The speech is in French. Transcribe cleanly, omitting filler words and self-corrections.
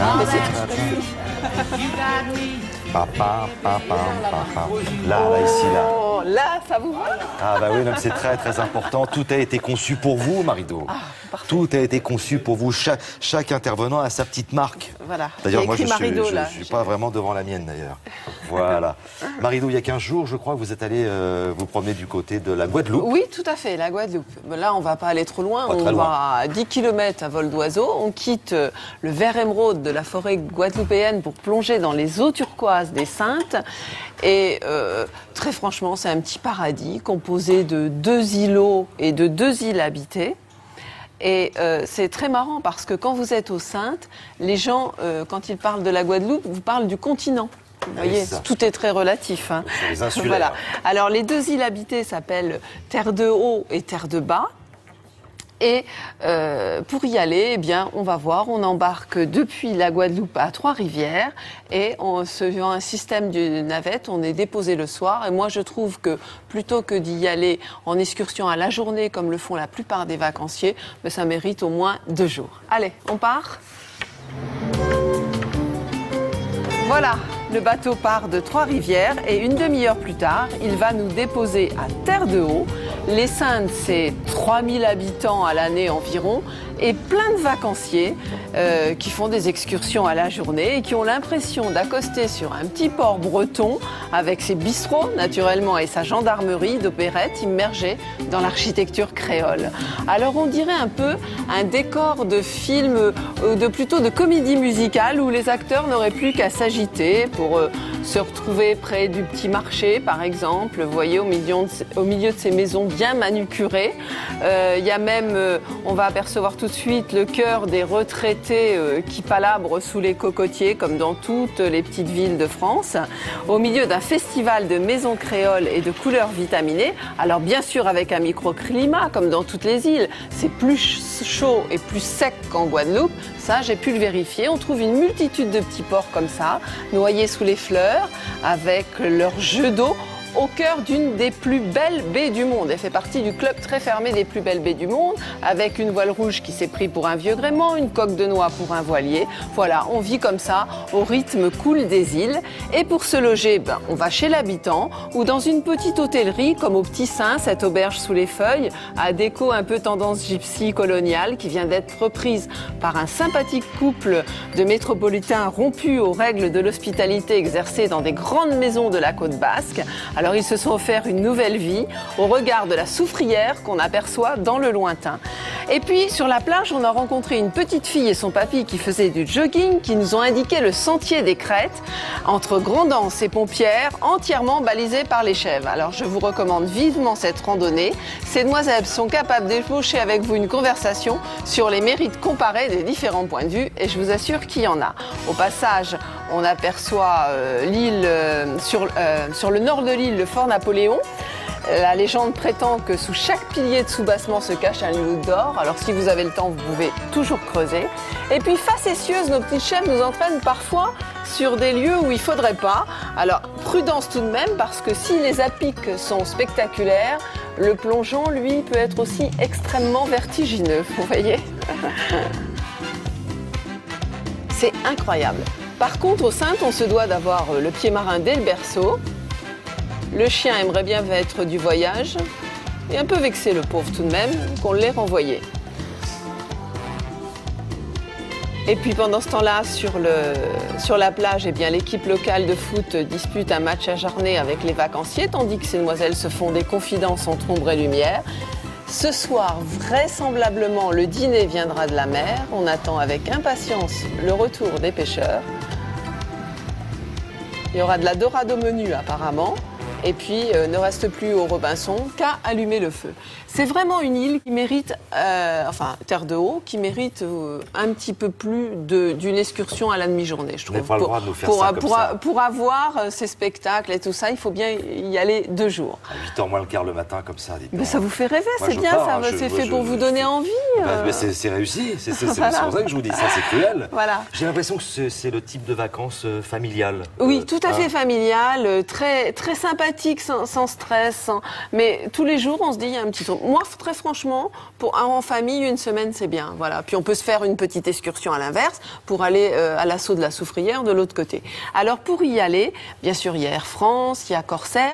Mais c'est très facile. Papa, papa, papa. Là, ici, là. Oh, là, ça vous va? Ah bah oui, c'est très très important. Tout a été conçu pour vous, Marido. Ah, parfait. Tout a été conçu pour vous. Chaque intervenant a sa petite marque. Voilà. D'ailleurs, moi, je Marido, suis pas vraiment devant la mienne, d'ailleurs. Voilà. Marido, il y a 15 jours, je crois que vous êtes allé vous promener du côté de la Guadeloupe. Oui, tout à fait, la Guadeloupe. Là, on va pas aller trop loin. Pas très On loin. va à 10 km à vol d'oiseau. On quitte le vert émeraude de la forêt guadeloupéenne pour plonger dans les eaux turquoises des Saintes. Et très franchement, c'est un petit paradis composé de 2 îlots et de 2 îles habitées. Et c'est très marrant parce que quand vous êtes aux Saintes, les gens, quand ils parlent de la Guadeloupe, vous parlent du continent. Vous voyez, tout est très relatif. Hein. Les insulaires. Voilà. Alors, les 2 îles habitées s'appellent Terre de Haut et Terre de Bas. Et pour y aller, eh bien, on va voir, on embarque depuis la Guadeloupe à Trois-Rivières et suivant un système de navette, on est déposé le soir. Et moi, je trouve que plutôt que d'y aller en excursion à la journée, comme le font la plupart des vacanciers, ben, ça mérite au moins 2 jours. Allez, on part. Voilà, le bateau part de Trois-Rivières et une demi-heure plus tard, il va nous déposer à Terre de Haut. Les Saintes, c'est 3000 habitants à l'année environ et plein de vacanciers qui font des excursions à la journée et qui ont l'impression d'accoster sur un petit port breton avec ses bistrots naturellement et sa gendarmerie d'opérette immergée dans l'architecture créole. Alors on dirait un peu un décor de film ou plutôt de comédie musicale où les acteurs n'auraient plus qu'à s'agiter pour se retrouver près du petit marché par exemple, vous voyez au milieu de ces maisons bien manucurées. Il y a même, on va apercevoir tout de suite le cœur des retraités qui palabrent sous les cocotiers comme dans toutes les petites villes de France, au milieu d'un festival de maisons créoles et de couleurs vitaminées. Alors bien sûr avec un microclimat comme dans toutes les îles, c'est plus chaud et plus sec qu'en Guadeloupe, ça j'ai pu le vérifier. On trouve une multitude de petits ports comme ça, noyés sous les fleurs, avec leur jeu d'eau au cœur d'une des plus belles baies du monde. Elle fait partie du club très fermé des plus belles baies du monde, avec une voile rouge qui s'est pris pour un vieux gréement, une coque de noix pour un voilier. Voilà, on vit comme ça, au rythme cool des îles. Et pour se loger, on va chez l'habitant ou dans une petite hôtellerie, comme au Petit Saint, cette auberge sous les feuilles, à déco un peu tendance gypsy coloniale, qui vient d'être reprise par un sympathique couple de métropolitains rompus aux règles de l'hospitalité exercée dans des grandes maisons de la côte basque. Alors ils se sont offerts une nouvelle vie au regard de la soufrière qu'on aperçoit dans le lointain. Et puis sur la plage, on a rencontré une petite fille et son papy qui faisaient du jogging, qui nous ont indiqué le sentier des Crêtes entre Grand'Anse et Pompierre, entièrement balisé par les chèvres. Alors je vous recommande vivement cette randonnée. Ces demoiselles sont capables d'ébaucher avec vous une conversation sur les mérites comparés des différents points de vue et je vous assure qu'il y en a. Au passage, on aperçoit l'île sur le nord de l'île, le fort Napoléon. La légende prétend que sous chaque pilier de soubassement se cache un loup d'or. Alors si vous avez le temps, vous pouvez toujours creuser. Et puis facétieuses, nos petites chèvres nous entraînent parfois sur des lieux où il ne faudrait pas. Alors prudence tout de même, parce que si les à-pics sont spectaculaires, le plongeon, lui, peut être aussi extrêmement vertigineux. Vous voyez ? C'est incroyable. Par contre, aux Saintes, on se doit d'avoir le pied marin dès le berceau. Le chien aimerait bien être du voyage et un peu vexé le pauvre tout de même qu'on l'ait renvoyé. Et puis pendant ce temps-là, sur la plage, eh bien, l'équipe locale de foot dispute un match acharné avec les vacanciers, tandis que ces demoiselles se font des confidences entre ombre et lumière. Ce soir, vraisemblablement, le dîner viendra de la mer. On attend avec impatience le retour des pêcheurs. Il y aura de la dorade au menu apparemment. Et puis, ne reste plus au Robinson qu'à allumer le feu. C'est vraiment une île qui mérite, Terre de Haut, qui mérite un petit peu plus d'une excursion à la demi-journée, je trouve. On n'a pas le droit de nous faire ça comme ça. Pour avoir ces spectacles et tout ça, il faut bien y aller 2 jours. À 8h moins le quart le matin, comme ça. Mais ça vous fait rêver, c'est bien, c'est fait pour vous donner envie. C'est réussi, c'est pour ça que je vous dis ça, c'est cruel. Voilà. J'ai l'impression que c'est le type de vacances familiales. Oui, tout à fait familiales, très, très sympathiques. sympathique, sans stress. Mais tous les jours, on se dit, il y a un petit truc. Moi, très franchement, en famille, une semaine, c'est bien. Voilà. Puis on peut se faire une petite excursion à l'inverse pour aller à l'assaut de la Soufrière de l'autre côté. Alors pour y aller, bien sûr, il y a Air France, il y a Corsair.